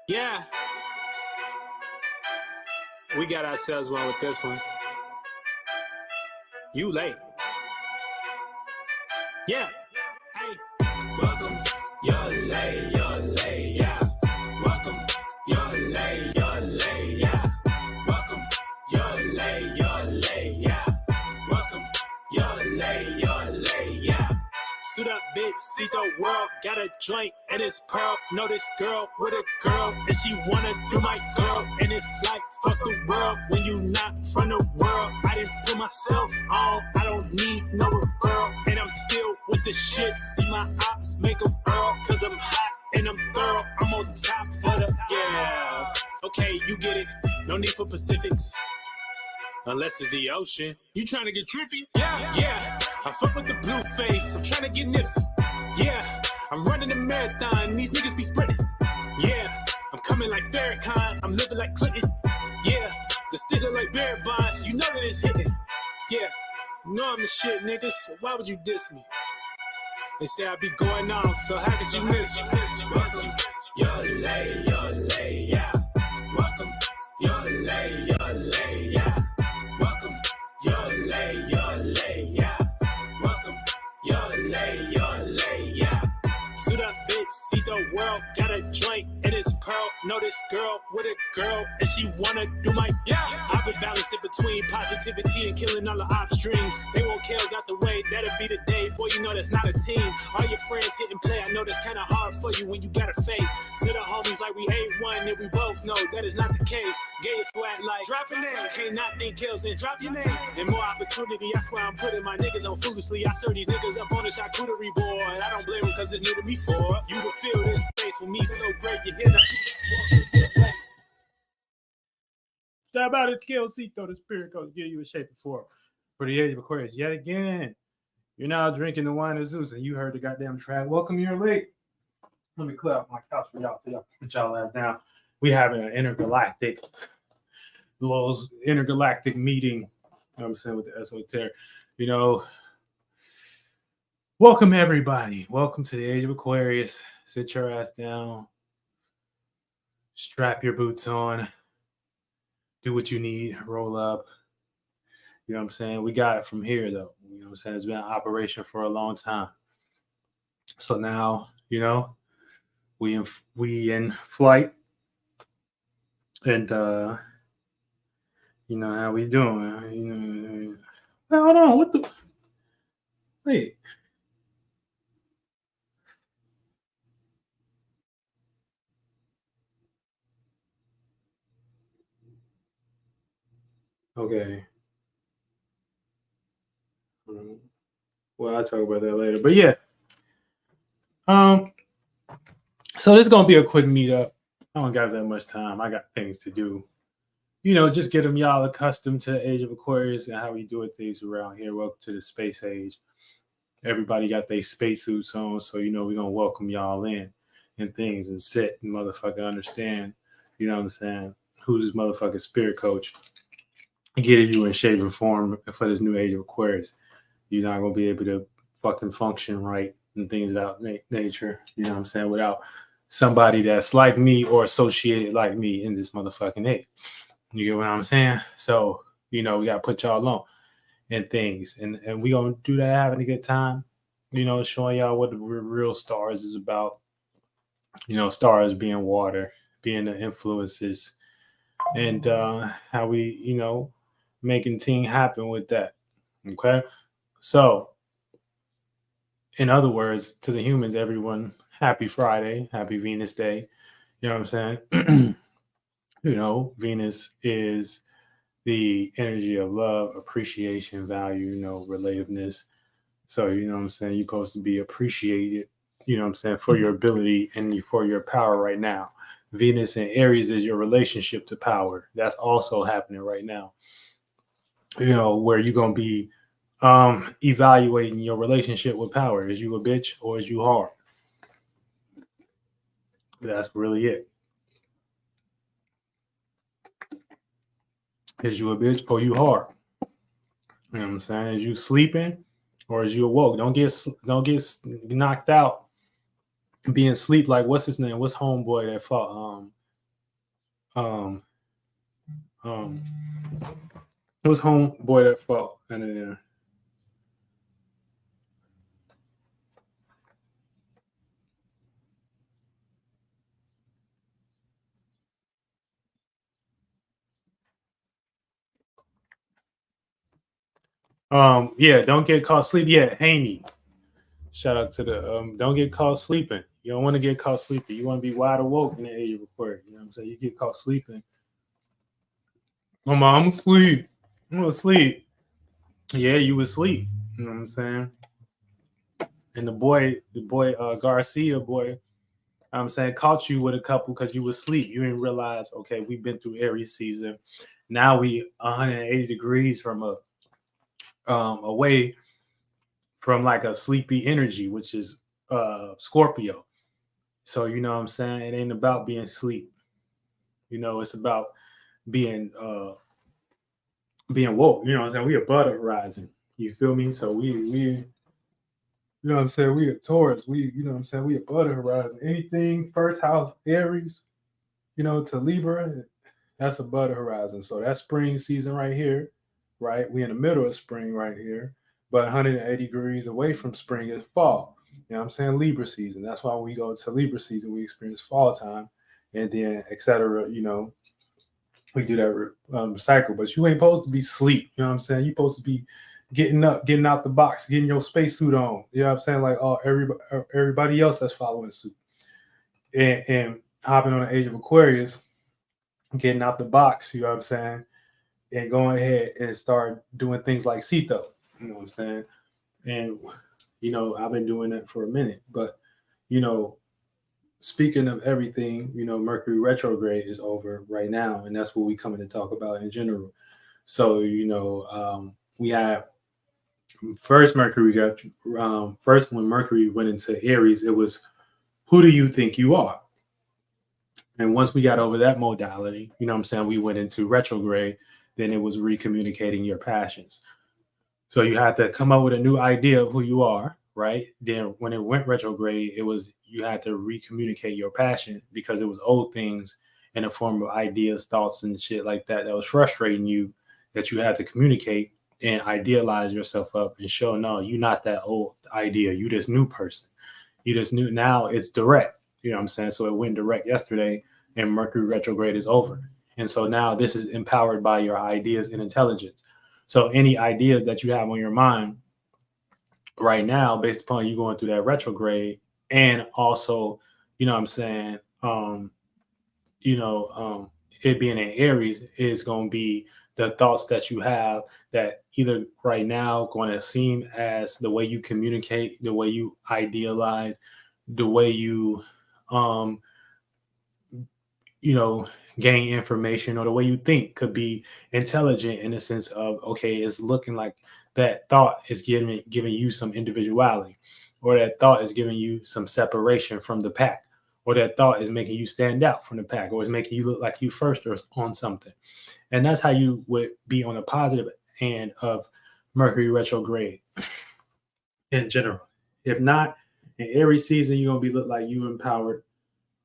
Yeah, we got ourselves one with this one. You late. Yeah. Hey, welcome. You're late, yeah. Welcome. You're late, yeah. Welcome. You're late, yeah. Welcome. You're late, yeah. Suit up, bitch, see the world. Got a joint and it's pearl. Know this girl with a girl, and she wanna do my girl. And it's like, fuck the world when you not from the world. I didn't put myself on, I don't need no referral. And I'm still with the shit. See my ops make a earl, cause I'm hot and I'm thorough. I'm on top of the, yeah. Okay, you get it. No need for Pacifics. Unless it's the ocean. You trying to get trippy? Yeah. I fuck with the blue face. I'm trying to get nipsy. Yeah. I'm running a marathon. These niggas be sprinting. Yeah. I'm coming like Farrakhan. I'm living like Clinton. Yeah. The sticker like Barry Bonds. You know that it's hitting. Yeah. You know I'm the shit, niggas. So why would you diss me? They say I be going off, so how could you miss me? Welcome. You're late, yeah. Welcome. You're late, yeah. Welcome, you're late, yeah. Welcome, you're late, yeah. Suit up, bitch, see the world. Got a joint and it's pearl. Know this girl with a girl, and she wanna do my I've been balancing between positivity and killing all the ops dreams. They want kills out the way, that'll be the day. Boy, you know that's not a team. All your friends hit and play. I know that's kinda hard for you when you gotta fake. To the homies like we hate one, and we both know that is not the case. Gay squad like drop your name. Can't not think kills and drop your name. And more opportunity, that's why I'm putting my niggas on foolishly. I serve these niggas up on the charcuterie board. I don't blame them cause it's new to me for you to feel this space with me so great. You hear that? Shout about his Cashapp CeitoLLC, the spirit coach, give you a shape for the age of Aquarius. Yet again, you're now drinking the wine of Zeus, and you heard the goddamn track. Welcome, you're late. Let me clear up my couch for y'all. So y'all put y'all ass down. We having an intergalactic meeting. You know what I'm saying, with the esoteric. You know, welcome everybody. Welcome to the age of Aquarius. Sit your ass down. Strap your boots on. Do what you need. Roll up. You know what I'm saying? We got it from here, though. You know what I'm saying? It's been in operation for a long time. So now, you know, we in flight. And, you know, how we doing? You know, hold on. What the? Wait. Okay. Well, I'll talk about that later. But yeah. So this is gonna be a quick meetup. I don't got that much time. I got things to do. You know, just get them y'all accustomed to the age of Aquarius and how we do things around here. Welcome to the space age. Everybody got their spacesuits on, so you know we're gonna welcome y'all in and things and sit and motherfucker understand. You know what I'm saying? Who's this motherfucking spirit coach? Getting you in shape and form for this new age of Aquarius. You're not gonna be able to fucking function right and things of that nature. You know what I'm saying? Without somebody that's like me or associated like me in this motherfucking age. You get what I'm saying? So, you know, we got to put y'all on and things. And we going to do that having a good time. You know, showing y'all what the real stars is about. You know, stars being water, being the influences. And how we, you know, making things happen with that. Okay? So, in other words, to the humans, everyone, happy Friday, happy Venus Day. You know what I'm saying? You know, Venus is the energy of love, appreciation, value, you know, relativeness. So, you know what I'm saying? You're supposed to be appreciated, you know what I'm saying, for your ability and for your power right now. Venus in Aries is your relationship to power. That's also happening right now. You know, where you're going to be evaluating your relationship with power. Is you a bitch or is you hard? That's really it. Is you a bitch or you hard? You know what I'm saying? Is you sleeping or is you awoke? Don't get knocked out being asleep like what's his name? What's homeboy that fought um it was homeboy that fought and then yeah, don't get caught sleeping. Yeah, Haney. Shout out to the don't get caught sleeping. You don't want to get caught sleeping. You want to be wide awoke in the age of Aquarius. You know what I'm saying? You get caught sleeping. Mama, I'm asleep. I'm asleep. Yeah, you was asleep. You know what I'm saying? And the boy Garcia boy, I'm saying caught you with a couple because you was asleep. You didn't realize, okay, we've been through Aries season. Now we 180 degrees from away from like a sleepy energy, which is Scorpio. So you know what I'm saying? It ain't about being asleep. You know, it's about being being woke. You know what I'm saying? We above the horizon. You feel me? So we you know what I'm saying? We a Taurus. We, you know what I'm saying? We above the horizon. Anything first house Aries, you know, to Libra, that's above the horizon. So that's spring season right here, right? We in the middle of spring right here, but 180 degrees away from spring is fall. You know what I'm saying? Libra season. That's why when we go to Libra season, we experience fall time and then etc. You know, we do that cycle, but you ain't supposed to be sleep. You know what I'm saying? You supposed to be getting up, getting out the box, getting your spacesuit on. You know what I'm saying? Like everybody else that's following suit and hopping on the age of Aquarius, getting out the box. You know what I'm saying? And going ahead and start doing things like Cito. You know what I'm saying? And you know, I've been doing that for a minute, but you know, speaking of everything, you know, Mercury retrograde is over right now, and that's what we coming to talk about in general. So, you know, we have first Mercury got first when Mercury went into Aries, it was who do you think you are? And once we got over that modality, you know what I'm saying, we went into retrograde, then it was recommunicating your passions. So you had to come up with a new idea of who you are, right? Then when it went retrograde, it was you had to recommunicate your passion because it was old things in the form of ideas, thoughts, and shit like that that was frustrating you that you had to communicate and idealize yourself up and show no, you're not that old idea. You this new person. You just knew now it's direct. You know what I'm saying? So it went direct yesterday and Mercury retrograde is over. And so now this is empowered by your ideas and intelligence. So any ideas that you have on your mind right now, based upon you going through that retrograde, and also, you know what I'm saying, you know, it being in Aries is going to be the thoughts that you have that either right now going to seem as the way you communicate, the way you idealize, the way you, um, you know, gain information or the way you think could be intelligent in the sense of, okay, it's looking like that thought is giving you some individuality, or that thought is giving you some separation from the pack, or that thought is making you stand out from the pack, or is making you look like you first or on something. And that's how you would be on a positive end of Mercury retrograde in general. If not, in every season, you're gonna be look like you empowered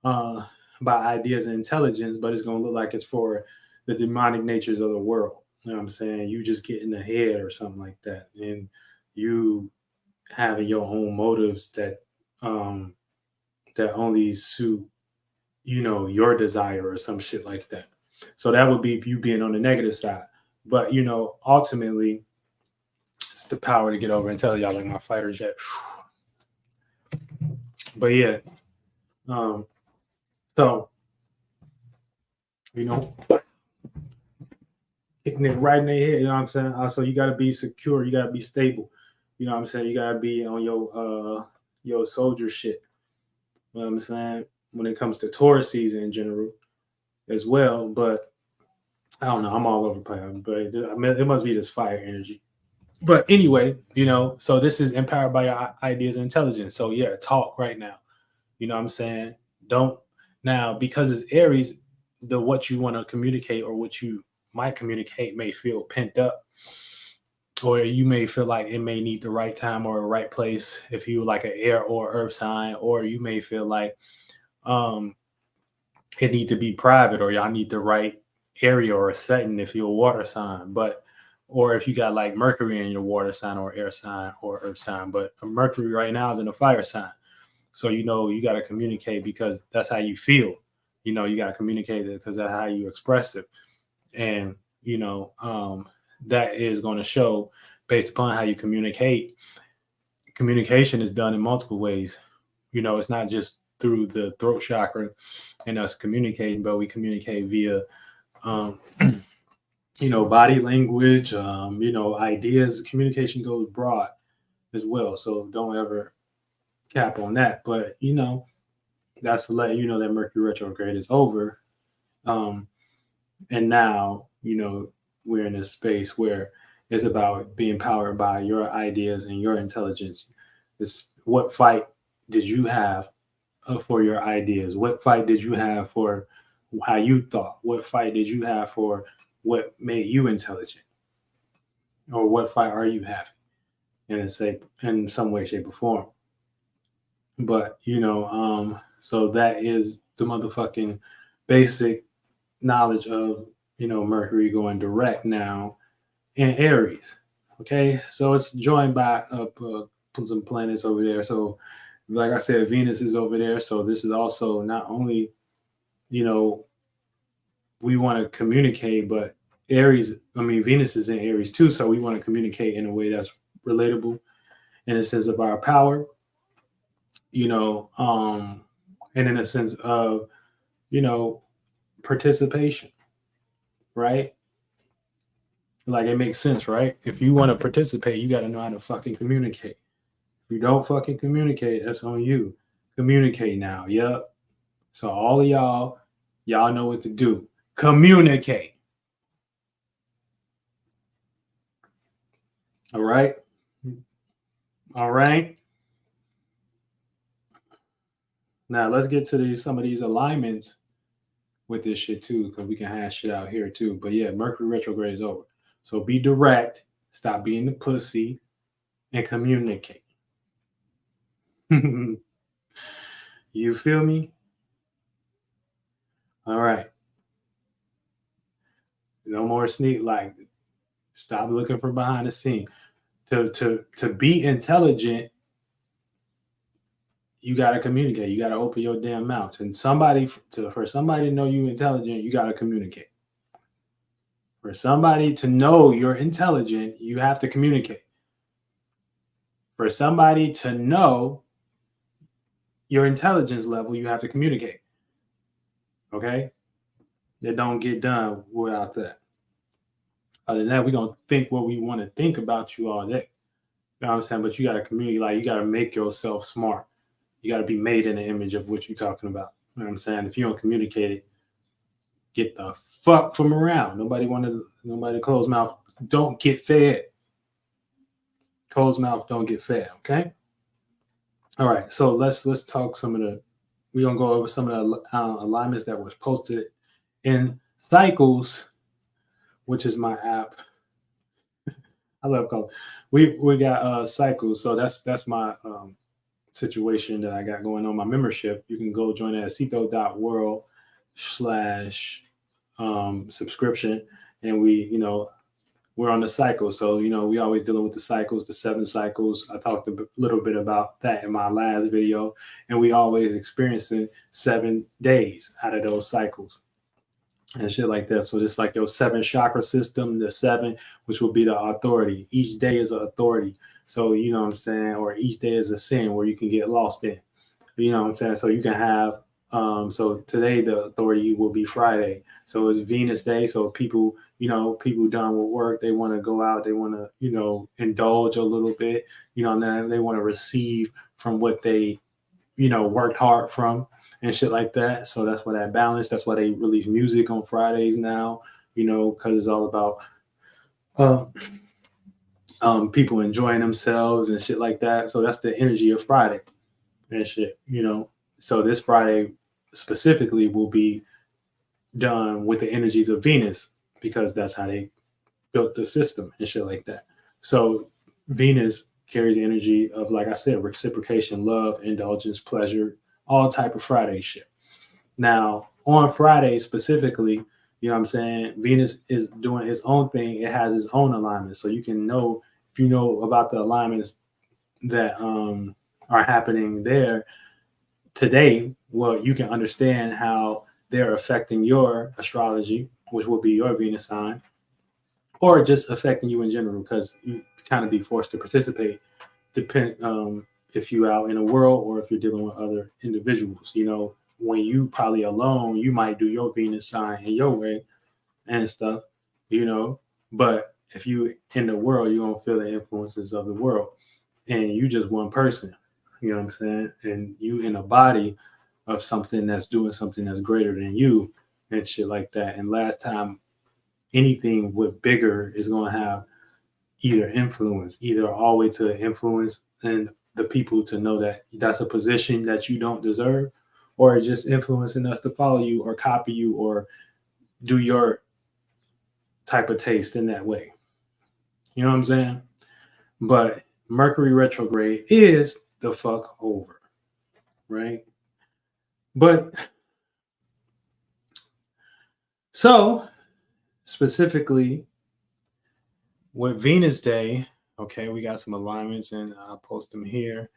uh, by ideas and intelligence, but it's gonna look like it's for the demonic natures of the world. You know what I'm saying? You just get in the head or something like that, and you having your own motives um, that only suit you know your desire or some shit like that. So that would be you being on the negative side. But you know, ultimately, it's the power to get over and tell y'all like my fighter jet. But yeah, um, so you know, hitting it right in their head. You know what I'm saying? So you got to be secure. You got to be stable. You know what I'm saying? You got to be on your soldier shit. You know what I'm saying? When it comes to Taurus season in general as well. But I don't know. I'm all over the place. But I mean, it must be this fire energy. But anyway, you know, so this is empowered by your ideas and intelligence. So yeah, talk right now. You know what I'm saying? Don't now because it's Aries, the what you want to communicate or what you might communicate may feel pent up, or you may feel like it may need the right time or a right place if you like an air or earth sign, or you may feel like um it need to be private, or y'all need the right area or a setting if you're a water sign. But or if you got like Mercury in your water sign or air sign or earth sign, but Mercury right now is in a fire sign. So you know you got to communicate because that's how you feel. You know you got to communicate it because that's how you express it, and you know that is going to show based upon how you communicate. Communication is done in multiple ways. You know, it's not just through the throat chakra and us communicating, but we communicate via, um, you know, body language, you know, ideas. Communication goes broad as well. So don't ever cap on that. But, you know, that's to let you know that Mercury retrograde is over. Um, and now, you know, we're in a space where it's about being powered by your ideas and your intelligence. It's what fight did you have for your ideas? What fight did you have for how you thought? What fight did you have for what made you intelligent? Or what fight are you having in some way, shape, or form? But you know, so that is the motherfucking basic knowledge of you know Mercury going direct now in Aries. Okay, so it's joined by some planets over there. So, like I said, Venus is over there. So this is also not only you know we want to communicate, but Venus is in Aries too. So we want to communicate in a way that's relatable in a sense of our power, you know, and in a sense of, you know, participation, right? Like it makes sense, right? If you want to participate, you got to know how to fucking communicate. If you don't fucking communicate, that's on you. Communicate now. Yep. So all of y'all know what to do. Communicate. All right. All right. Now let's get to some of these alignments with this shit too, because we can hash shit out here too. But yeah, Mercury retrograde is over. So be direct, stop being the pussy, and communicate. You feel me? All right. No more sneak like stop looking for behind the scene. To be intelligent, you gotta communicate. You gotta open your damn mouth. And for somebody to know you intelligent, you gotta communicate. For somebody to know you're intelligent, you have to communicate. For somebody to know your intelligence level, you have to communicate. Okay? That don't get done without that. Other than that, we're gonna think what we want to think about you all day. You know what I'm saying? But you gotta communicate, like you gotta make yourself smart. You gotta be made in the image of what you're talking about. You know what I'm saying? If you don't communicate it, get the fuck from around. Nobody closed mouth don't get fed. Closed mouth don't get fed. Okay. All right. So let's talk some of the. We're gonna go over some of the alignments that was posted in Cycles, which is my app. I love calling. We got Cycles, so that's my situation that I got going on. My membership. You can go join at Ceito.world/ subscription, and we're on the cycle. So we always dealing with the cycles, the 7 cycles. I talked a little bit about that in my last video, and we always experiencing 7 days out of those cycles and shit like that. So it's like your 7 chakra system, the 7, which will be the authority. Each day is an authority. So you know what I'm saying, or each day is a sin where you can get lost in. You know what I'm saying? So you can have so today the authority will be Friday. So it's Venus Day. So people done with work, they want to go out, they want to, indulge a little bit, and then they want to receive from what they, worked hard from and shit like that. So that's why that balance, that's why they release music on Fridays now, because it's all about people enjoying themselves and shit like that. So that's the energy of Friday and shit, So this Friday specifically will be done with the energies of Venus because that's how they built the system and shit like that. So Venus carries the energy of, like I said, reciprocation, love, indulgence, pleasure, all type of Friday shit. Now, on Friday specifically, you know what I'm saying, Venus is doing its own thing. It has its own alignment. So you can know, if you know about the alignments that are happening there today, well, you can understand how they're affecting your astrology, which will be your Venus sign, or just affecting you in general, because you kind of be forced to participate, depend if you out in the world or if you're dealing with other individuals. You know, when you probably alone, you might do your Venus sign in your way and stuff, you know. But if you in the world, you're gonna feel the influences of the world, and you just one person, you know what I'm saying, and you in a body of something that's doing something that's greater than you and shit like that. And last time, anything with bigger is gonna have either influence, either all the way to influence and the people to know that that's a position that you don't deserve, or just influencing us to follow you or copy you or do your type of taste in that way. You know what I'm saying? But Mercury retrograde is the fuck over, right? But so specifically with Venus Day, okay, we got some alignments and I'll post them here.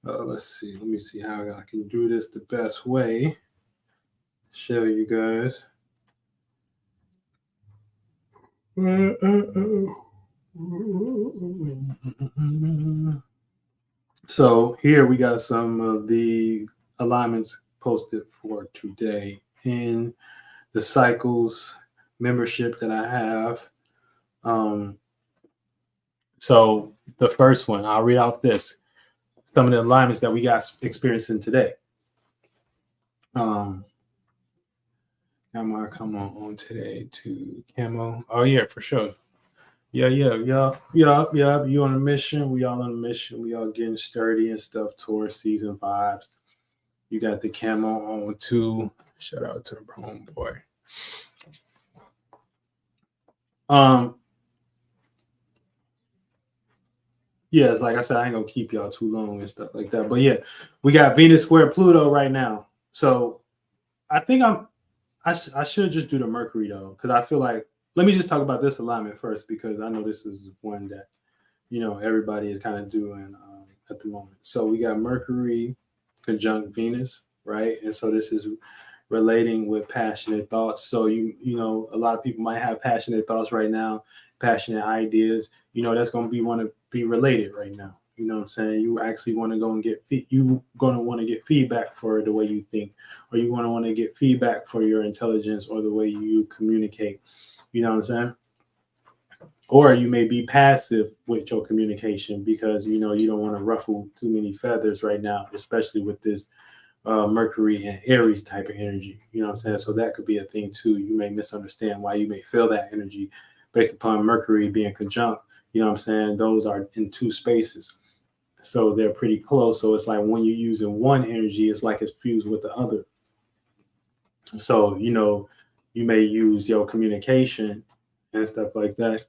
Let's see. Let me see how I can do this the best way. Show you guys. So here we got some of the alignments posted for today in the cycles membership that I have. So the first one, I'll read out this. Some of the alignments that we got experiencing today. Come on today to camo. Oh yeah, for sure. Yeah. You on a mission. We all on a mission. We all getting sturdy and stuff towards season vibes. You got the camo on too. Shout out to the homeboy. Yeah, it's like I said, I ain't gonna keep y'all too long and stuff like that. But yeah, we got Venus square Pluto right now. So I think I should just do the Mercury though, because I feel like, let me just talk about this alignment first, because I know this is one that, you know, everybody is kind of doing at the moment. So we got Mercury conjunct Venus, right? And so this is relating with passionate thoughts. So you know, a lot of people might have passionate thoughts right now, passionate ideas. You know, that's going to want to be related right now. You know what I'm saying? You actually want to go and get feedback for the way you think, or you want to get feedback for your intelligence or the way you communicate. You know what I'm saying? Or you may be passive with your communication because, you know, you don't want to ruffle too many feathers right now, especially with this Mercury and Aries type of energy. You know what I'm saying? So that could be a thing too. You may misunderstand why you may feel that energy based upon Mercury being conjunct. You know what I'm saying? Those are in two spaces. So they're pretty close. So it's like when you're using one energy, it's like it's fused with the other. So, you know, you may use your communication and stuff like that,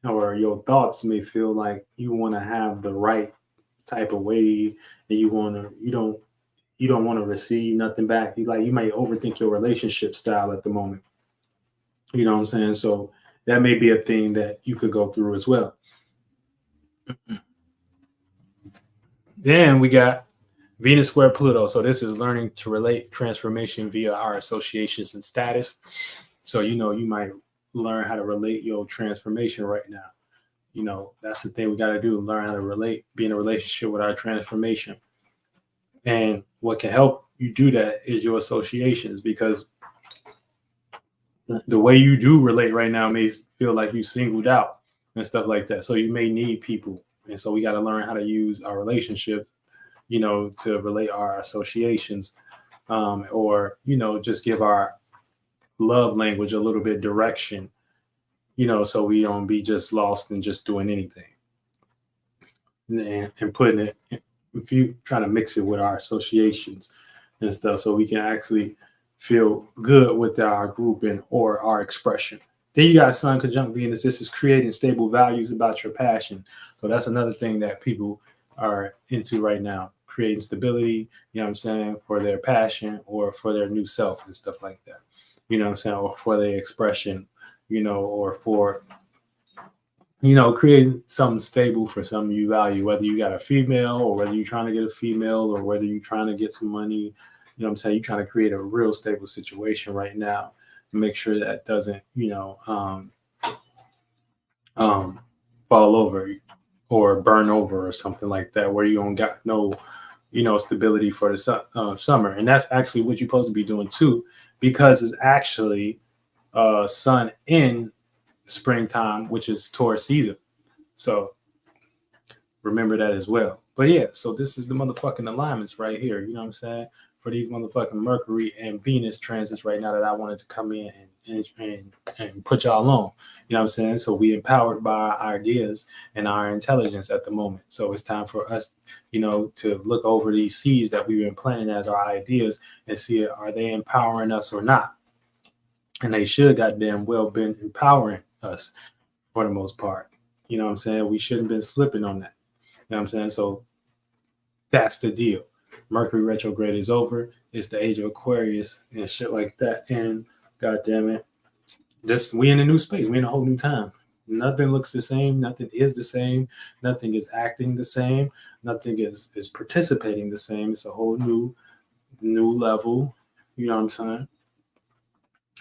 or your thoughts may feel like you want to have the right type of way, and you don't want to receive nothing back. You might overthink your relationship style at the moment. You know what I'm saying? So that may be a thing that you could go through as well. Then we got Venus square Pluto. So this is learning to relate transformation via our associations and status. So, you know, you might learn how to relate your transformation right now. You know, that's the thing we got to do, learn how to relate, be in a relationship with our transformation. And what can help you do that is your associations, because the way you do relate right now may feel like you singled out and stuff like that. So you may need people. And so we got to learn how to use our relationships, you know, to relate our associations, or, you know, just give our love language a little bit direction, you know, so we don't be just lost and just doing anything and putting it, if you try to mix it with our associations and stuff, so we can actually feel good with our grouping or our expression. Then you got Sun conjunct Venus. This is creating stable values about your passion. So that's another thing that people are into right now, creating stability, you know what I'm saying, for their passion or for their new self and stuff like that. You know what I'm saying? Or for their expression, you know, or for, you know, create something stable for something you value, whether you got a female or whether you're trying to get a female or whether you're trying to get some money, you know what I'm saying? You're trying to create a real stable situation right now and make sure that doesn't, you know, fall over or burn over or something like that, where you don't got no, you know, stability for the summer. And that's actually what you're supposed to be doing too, because it's actually sun in springtime, which is Taurus season. So remember that as well. But yeah, so this is the motherfucking alignments right here. You know what I'm saying? For these motherfucking Mercury and Venus transits right now that I wanted to come in and put y'all on. You know what I'm saying? So we empowered by our ideas and our intelligence at the moment. So it's time for us, you know, to look over these seeds that we've been planting as our ideas and see, are they empowering us or not? And they should goddamn well been empowering us for the most part. You know what I'm saying? We shouldn't have been slipping on that. You know what I'm saying? So that's the deal. Mercury retrograde is over. It's the age of Aquarius and shit like that. And goddamn it, just we in a new space. We in a whole new time. Nothing looks the same. Nothing is the same. Nothing is acting the same. Nothing is participating the same. It's a whole new level. You know what I'm saying?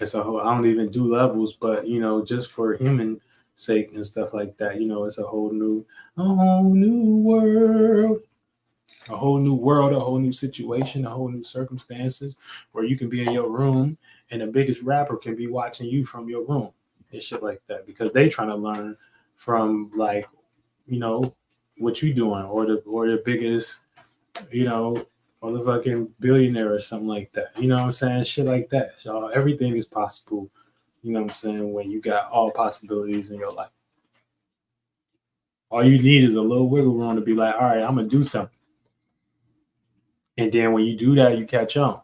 It's a whole. I don't even do levels, but you know, just for human sake and stuff like that. You know, it's a whole new world. A whole new world, a whole new situation, a whole new circumstances where you can be in your room and the biggest rapper can be watching you from your room and shit like that, because they trying to learn from, like, you know, what you doing, or the biggest, you know, or the fucking billionaire or something like that. You know what I'm saying? Shit like that. So everything is possible, you know what I'm saying, when you got all possibilities in your life. All you need is a little wiggle room to be like, all right, I'm gonna do something. And then when you do that, you catch on.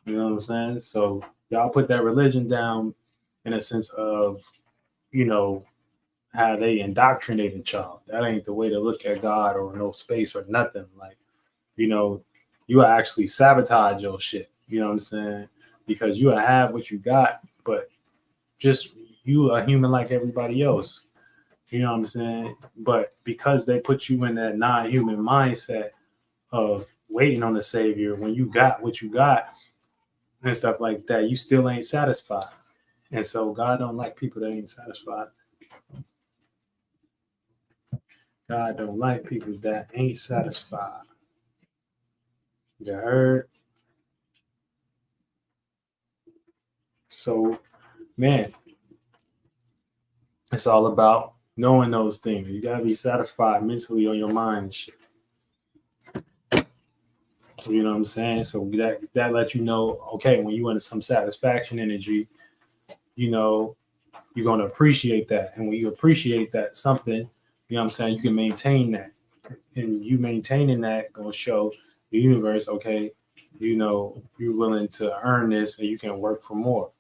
You know what I'm saying? So y'all put that religion down in a sense of, you know, how they indoctrinated y'all. That ain't the way to look at God or no space or nothing. Like, you know, you actually sabotage your shit. You know what I'm saying? Because you have what you got, but just you a human like everybody else. You know what I'm saying? But because they put you in that non-human mindset of waiting on the savior, when you got what you got and stuff like that, you still ain't satisfied. And so God don't like people that ain't satisfied. God don't like people that ain't satisfied. You heard? So, man, it's all about knowing those things. You gotta be satisfied mentally on your mind and shit. You know what I'm saying? So that lets you know, okay, when you in some satisfaction energy, you know, you're going to appreciate that. And when you appreciate that something, you know what I'm saying, you can maintain that. And you maintaining that going to show the universe, okay, you know, you're willing to earn this and you can work for more.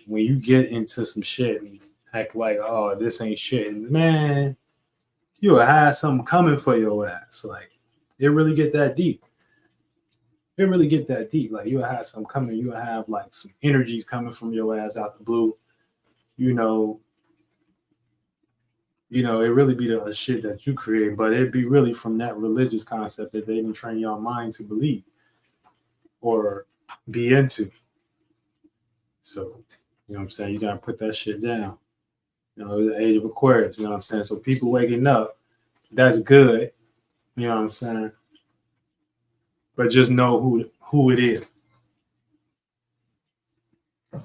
When you get into some shit and act like, oh, this ain't shit, man, you'll have something coming for your ass. Like, it really get that deep. It really get that deep. Like, you'll have something coming. You'll have like some energies coming from your ass out the blue. You know, it really be the shit that you create, but it'd be really from that religious concept that they didn't train your mind to believe or be into. So, you know what I'm saying? You gotta put that shit down. You know, the age of Aquarius, you know what I'm saying? So people waking up, that's good. You know what I'm saying? But just know who it is.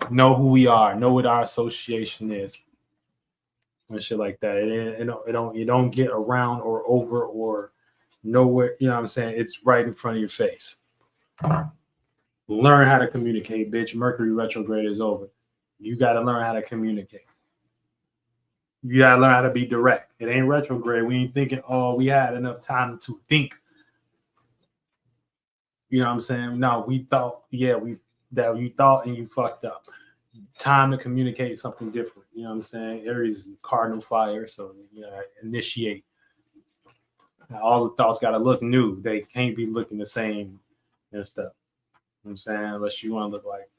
Know who we are. Know what our association is. And shit like that. You don't get around or over or nowhere. You know what I'm saying? It's right in front of your face. Learn how to communicate, bitch. Mercury retrograde is over. You got to learn how to communicate. You got to learn how to be direct. It ain't retrograde. We ain't thinking, oh, we had enough time to think. You know what I'm saying? No, we thought, you thought and you fucked up. Time to communicate something different. You know what I'm saying? Aries is cardinal fire, so you know, initiate. All the thoughts got to look new. They can't be looking the same and stuff. You know what I'm saying? Unless you want to look like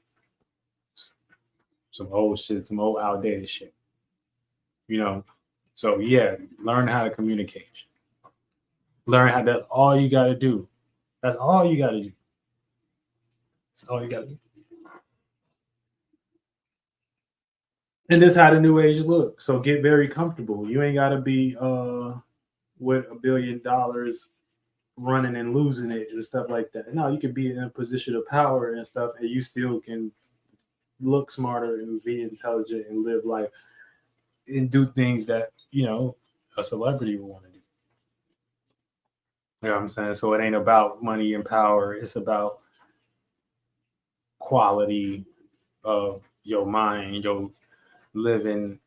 some old shit, some old outdated shit. You know? So yeah, learn how to communicate. Learn how, that's all you got to do. That's all you got to do. That's all you got to do. And this is how the new age look. So get very comfortable. You ain't got to be with $1 billion running and losing it and stuff like that. No, you can be in a position of power and stuff, and you still can look smarter and be intelligent and live life and do things that, you know, a celebrity would want to do. You know what I'm saying? So it ain't about money and power. It's about quality of your mind, your living,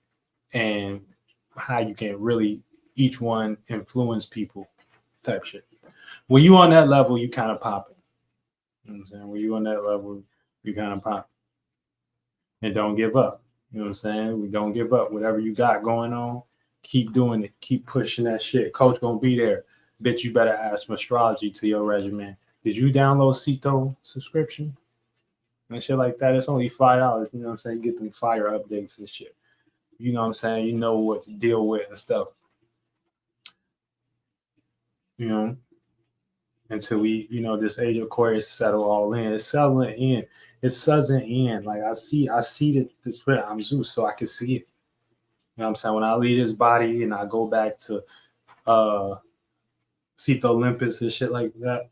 and how you can really each one influence people type shit. When you on that level, you kind of popping. You know what I'm saying? When you on that level, you kind of popping. And don't give up. You know what I'm saying? We don't give up. Whatever you got going on, keep doing it. Keep pushing that shit. Coach gonna be there. Bitch, you better add some astrology to your regimen. Did you download Ceito subscription? And shit like that. It's only $5. You know what I'm saying? You get them fire updates and shit. You know what I'm saying? You know what to deal with and stuff. You know? Until we, you know, this age of Aquarius settle all in. It's settling in. It's suzzing in. Like I see the spirit. I'm Zeus, so I can see it. You know what I'm saying? When I leave this body and I go back to CeitoLLC and shit like that,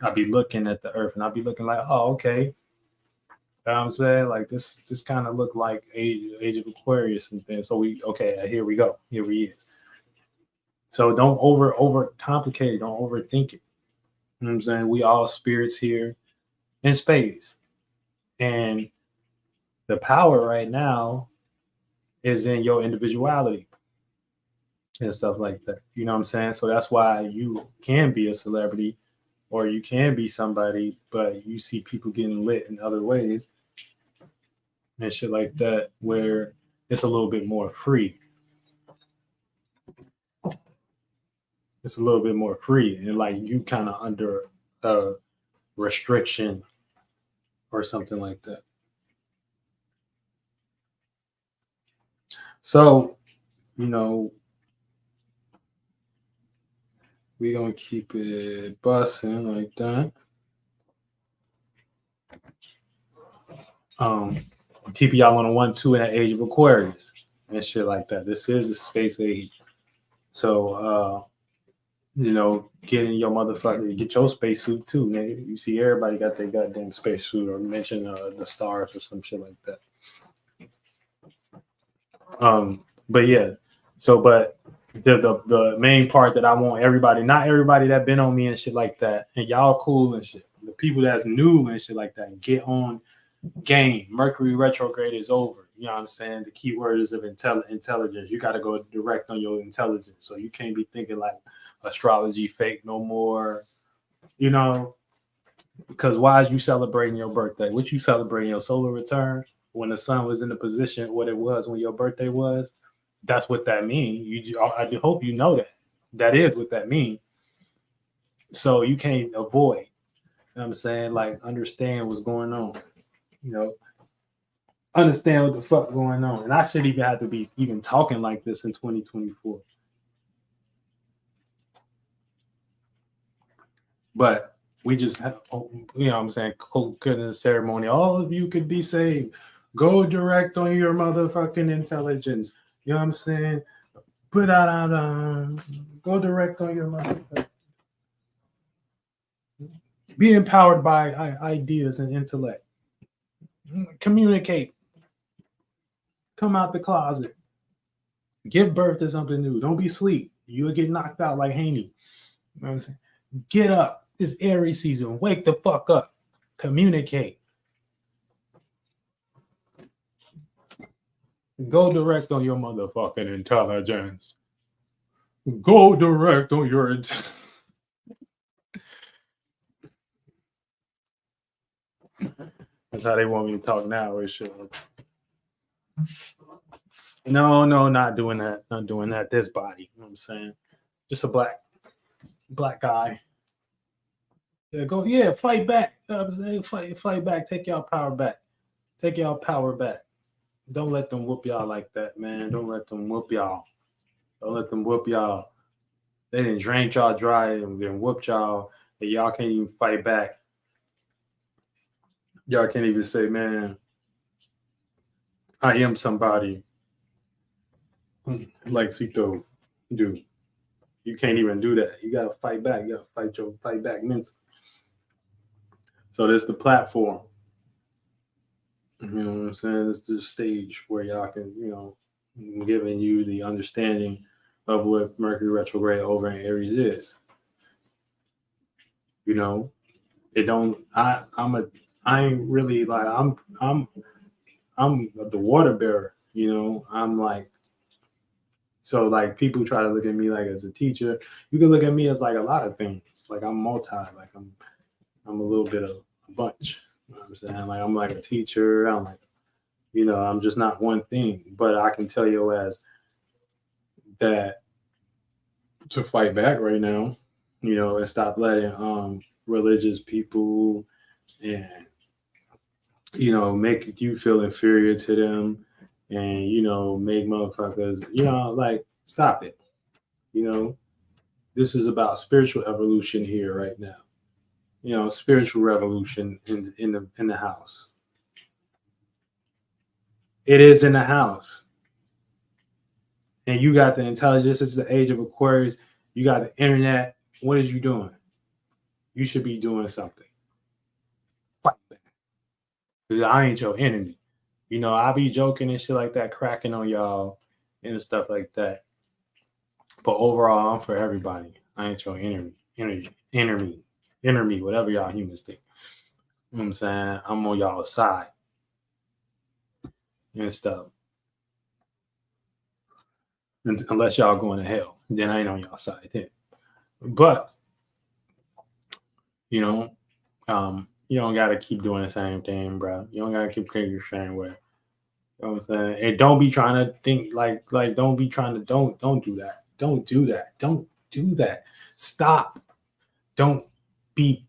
I'll be looking at the earth and I'll be looking like, oh, okay. You know what I'm saying? Like this kind of look like age of Aquarius and things. So here we go. Here he is. So don't over complicate it. Don't overthink it. You know what I'm saying? We all spirits here in space. And the power right now is in your individuality and stuff like that. You know what I'm saying? So that's why you can be a celebrity or you can be somebody, but you see people getting lit in other ways and shit like that, where it's a little bit more free. It's a little bit more free, and like you kind of under a restriction or something like that. So, you know, we gonna keep it busting like that. Keep y'all on a 1-2 in that age of Aquarius and shit like that. This is the space age. So you know, get in your motherfucker, get your spacesuit too, nigga. You see everybody got their goddamn spacesuit, or mention the stars or some shit like that. But yeah, so but the main part that I want everybody, not everybody that been on me and shit like that, and y'all cool and shit. The people that's new and shit like that, get on game. Mercury retrograde is over. You know what I'm saying? The key word is of intelligence. You got to go direct on your intelligence. So you can't be thinking like astrology fake no more. You know, because why is you celebrating your birthday? What you celebrating? Your solar return when the sun was in the position what it was when your birthday was? That's what that means. I hope you know that. That is what that means. So you can't avoid. You know what I'm saying? Like understand what's going on. You know, understand what the fuck going on. And I shouldn't even have to be even talking like this in 2024. But we just have, you know what I'm saying, goodness ceremony. All of you could be saved. Go direct on your motherfucking intelligence. You know what I'm saying? Put out go direct on your motherfucking. Be empowered by ideas and intellect. Communicate. Come out the closet. Give birth to something new. Don't be asleep. You'll get knocked out like Haney. You know what I'm saying? Get up. It's Aries season. Wake the fuck up. Communicate. Go direct on your motherfucking intelligence. Go direct on your intelligence. That's how they want me to talk now or shit. No, not doing that. Not doing that. This body. You know what I'm saying? Just a black. black guy. Yeah, fight back. You know what I'm saying? Fight back. Take y'all power back. Take y'all power back. Don't let them whoop y'all like that, man. Don't let them whoop y'all. Don't let them whoop y'all. They didn't drain y'all dry and then whooped y'all, and y'all can't even fight back. Y'all can't even say, man, I am somebody like Cito do. You can't even do that. You gotta fight back. You gotta fight back mentally. So this is the platform. You know what I'm saying? This is the stage where y'all can, giving you the understanding of what Mercury retrograde over in Aries is. It don't. I ain't really like I'm the water bearer. I'm like. So like people try to look at me like as a teacher. You can look at me as like a lot of things. Like I'm multi. Like I'm a little bit of a bunch. You know what I'm saying? Like I'm like a teacher. I'm like, I'm just not one thing. But I can tell you as that to fight back right now, and stop letting religious people and make you feel inferior to them and make motherfuckers, like stop it. This is about spiritual evolution here right now. Spiritual revolution in the house. It is in the house. And you got the intelligence. It's the age of Aquarius. You got the internet. What is you doing? You should be doing something. Fight back. I ain't your enemy. I be joking and shit like that, cracking on y'all and stuff like that. But overall, I'm for everybody. I ain't your enemy, whatever y'all humans think. You know what I'm saying? I'm on y'all side and stuff. Unless y'all going to hell, then I ain't on y'all side then. But you don't gotta keep doing the same thing, bro. You don't gotta keep thinking the same way. You know what I'm saying? And don't be trying to think like don't be trying to don't do that. Don't do that. Don't do that. Stop. Don't be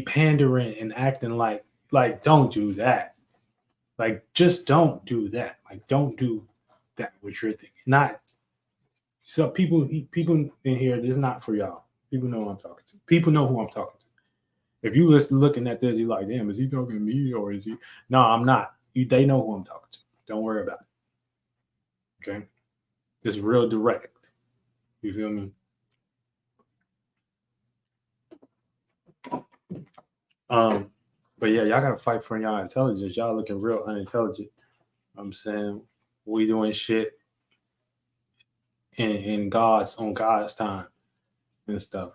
pandering and acting like don't do that. Like just don't do that. Like don't do that what you're thinking. Not so people in here, this is not for y'all. People know who I'm talking to. People know who I'm talking to. If you looking at this, you're like, damn, is he talking to me or is he? No, I'm not. They know who I'm talking to. Don't worry about it. Okay? It's real direct. You feel me? But yeah, y'all gotta fight for y'all intelligence. Y'all looking real unintelligent. I'm saying we doing shit in on God's time and stuff.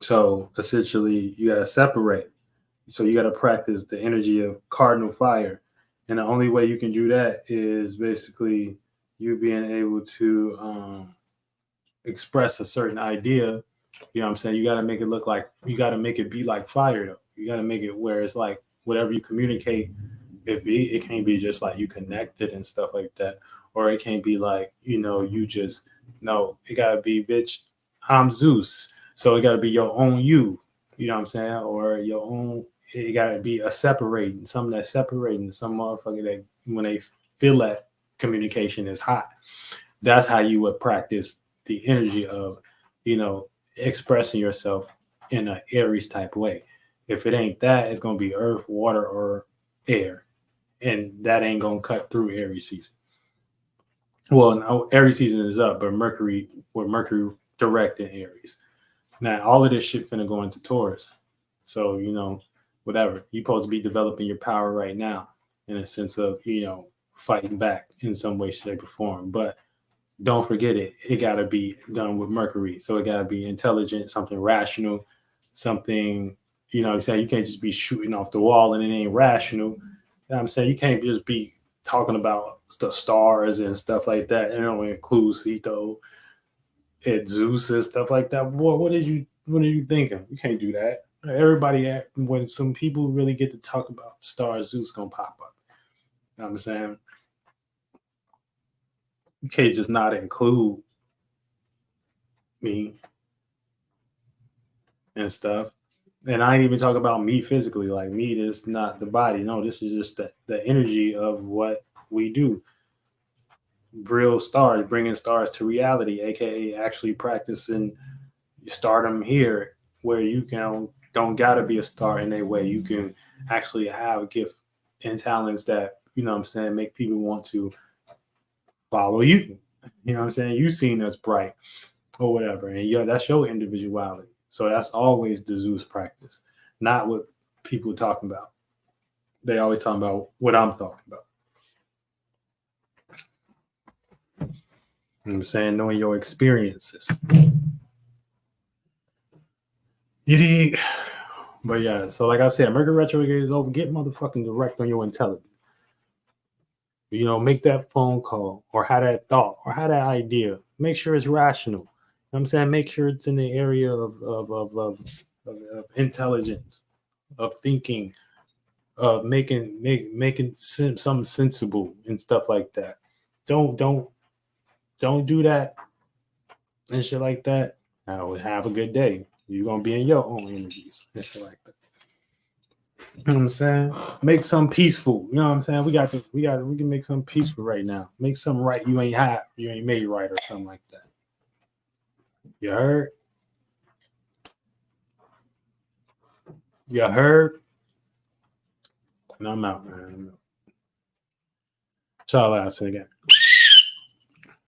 So essentially you gotta separate. So you gotta practice the energy of cardinal fire. And the only way you can do that is basically you being able to express a certain idea. You know what I'm saying? You got to make it look like, you got to make it be like fire though. You got to make it where it's like whatever you communicate, it can't be just like you connected and stuff like that. Or it can't be like, you just, no, it got to be, bitch, I'm Zeus. So it got to be your own you. You know what I'm saying? Or your own, it got to be something that's separating, some motherfucker that when they feel that communication is hot, that's how you would practice the energy of, expressing yourself in an Aries type way. If it ain't that, it's going to be earth, water, or air. And that ain't going to cut through Aries season. Well, no, Aries season is up, but Mercury direct in Aries. Now, all of this shit finna go into Taurus. So, whatever. You're supposed to be developing your power right now in a sense of, fighting back in some way, shape, or form. But don't forget it got to be done with Mercury. So it got to be intelligent, something rational, something, I'm saying? You can't just be shooting off the wall and it ain't rational. You know what I'm saying? You can't just be talking about the stars and stuff like that. And it don't include Cito and Zeus and stuff like that. Boy, what are you thinking? You can't do that. Everybody, when some people really get to talk about stars, Zeus gonna pop up. You know what I'm saying? You can't just not include me and stuff. And I ain't even talk about me physically. Like, meat is not the body. No, this is just the energy of what we do. Real stars, bringing stars to reality, aka actually practicing stardom here, where you don't gotta be a star in a way. You can actually have a gift and talents that, you know what I'm saying, make people want to follow you. You know what I'm saying? You seen us bright or whatever, and that's your individuality. So that's always the Zeus practice, not what people talking about. They always talking about what I'm talking about. You know what I'm saying? Knowing your experiences. You dig? But yeah, so like I said, Mercury retrograde is over. Get motherfucking direct on your intelligence. You know, make that phone call or have that thought or have that idea. Make sure it's rational. You know what I'm saying? Make sure it's in the area of intelligence, of thinking, of making something sensible and stuff like that. Don't do that and shit like that. Now have a good day. You're gonna be in your own energies and shit like that. You know what I'm saying? Make some peaceful. You know what I'm saying? We can make some peaceful right now. Make something right you ain't made right or something like that. You heard? You heard? And I'm out, man. Ciao, last again.